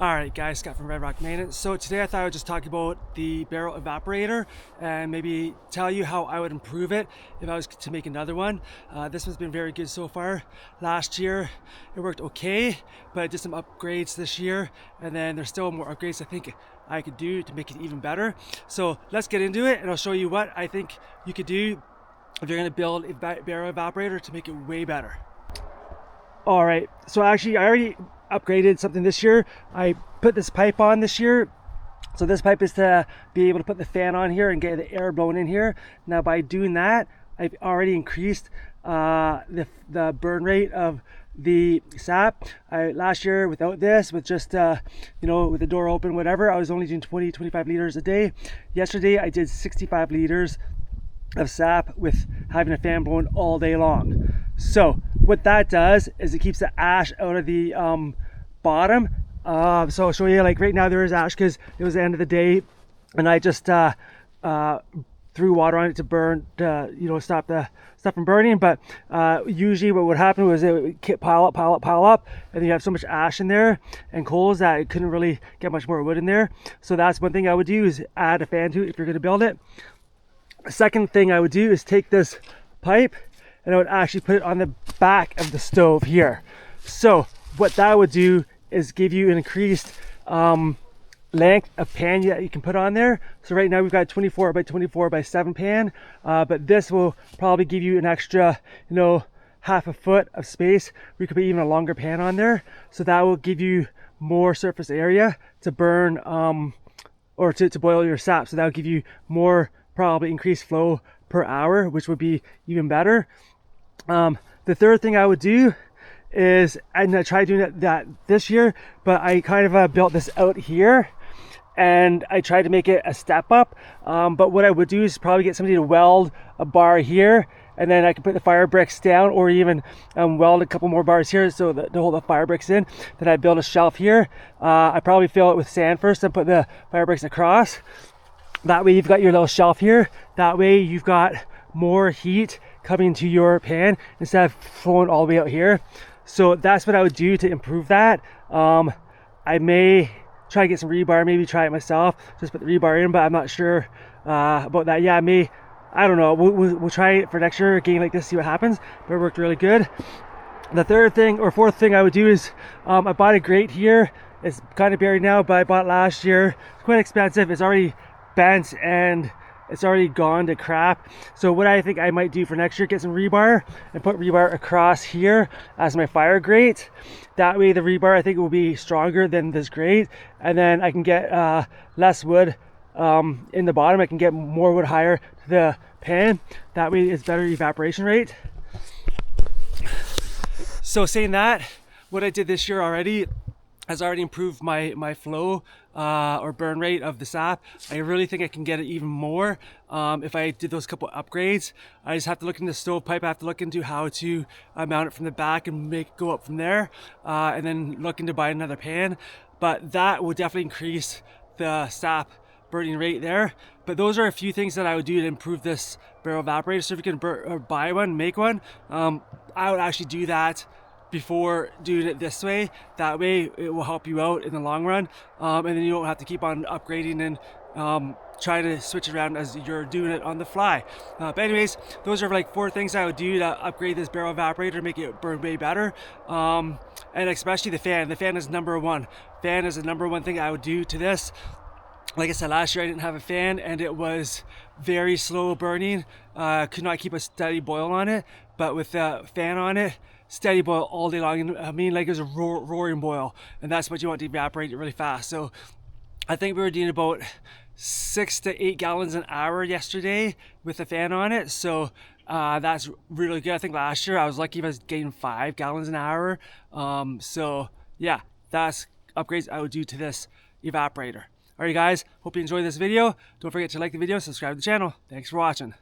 Alright guys, Scott from Red Rock Maintenance. So today I thought I would just talk about the barrel evaporator and maybe tell you how I would improve it if I was to make another one. This one's been very good so far. Last year it worked okay, but I did some upgrades this year, and then there's still more upgrades I think I could do to make it even better. So let's get into it and I'll show you what I think you could do if you're going to build a barrel evaporator to make it way better. Alright, so actually I already upgraded something this year. I put this pipe on this year. So this pipe is to be able to put the fan on here and get the air blown in here. Now by doing that, I've already increased the burn rate of the sap. Last year without this, with just you know, with the door open, whatever, I was only doing 20-25 liters a day. Yesterday I did 65 liters of sap with having a fan blowing all day long. So what that does is it keeps the ash out of the bottom. So I'll show you, like right now there is ash because it was the end of the day and I just threw water on it to burn, you know, stop the stuff from burning. But usually what would happen was it would pile up, and then you have so much ash in there and coals that it couldn't really get much more wood in there. So that's one thing I would do, is add a fan to it if you're going to build it. The second thing I would do is take this pipe and I would actually put it on the back of the stove here. So what that would do is give you an increased length of pan that you can put on there. So right now we've got 24 by 24 by 7 pan, but this will probably give you an extra, you know, half a foot of space. We could put even a longer pan on there, so that will give you more surface area to burn or to boil your sap. So that will give you more, probably increased flow per hour, which would be even better. The third thing I would do is, and I tried doing that this year, but I kind of built this out here and I tried to make it a step up. But what I would do is probably get somebody to weld a bar here, and then I can put the fire bricks down, or even weld a couple more bars here so that to hold the fire bricks in. Then I build a shelf here. I probably fill it with sand first and put the fire bricks across. That way you've got your little shelf here. That way you've got more heat coming to your pan instead of flowing all the way out here. So that's what I would do to improve that. I may try to get some rebar, maybe try it myself, just put the rebar in, but I'm not sure about that. Yeah, I don't know. We'll try it for next year, a game like this, see what happens. But it worked really good. The third thing or fourth thing I would do is I bought a grate here. It's kind of buried now, but I bought it last year. It's quite expensive. It's already bent and it's already gone to crap. So what I think I might do for next year, get some rebar and put rebar across here as my fire grate. That way the rebar, I think, will be stronger than this grate, and then I can get less wood in the bottom. I can get more wood higher to the pan. That way it's better evaporation rate. So saying that, what I did this year already has already improved my flow or burn rate of the sap. I really think I can get it even more if I did those couple upgrades. I just have to look into the stovepipe. I have to look into how to mount it from the back and make it go up from there, and then look into buying another pan. But that would definitely increase the sap burning rate there. But those are a few things that I would do to improve this barrel evaporator. So if you can buy one, make one, I would actually do that before doing it this way. That way it will help you out in the long run, and then you don't have to keep on upgrading and trying to switch around as you're doing it on the fly. But anyways, those are like 4 things I would do to upgrade this barrel evaporator, make it burn way better. And especially the fan. The fan is number one. Fan is the number one thing I would do to this. Like I said, last year I didn't have a fan and it was very slow burning. Could not keep a steady boil on it, but with the fan on it, steady boil all day long. And I mean, like, it was a roaring boil, and that's what you want to evaporate it really fast. So I think we were doing about 6 to 8 gallons an hour yesterday with the fan on it. So that's really good. I think last year I was lucky if I was getting 5 gallons an hour. So yeah, that's upgrades I would do to this evaporator. Alright guys, hope you enjoyed this video. Don't forget to like the video, subscribe to the channel. Thanks for watching.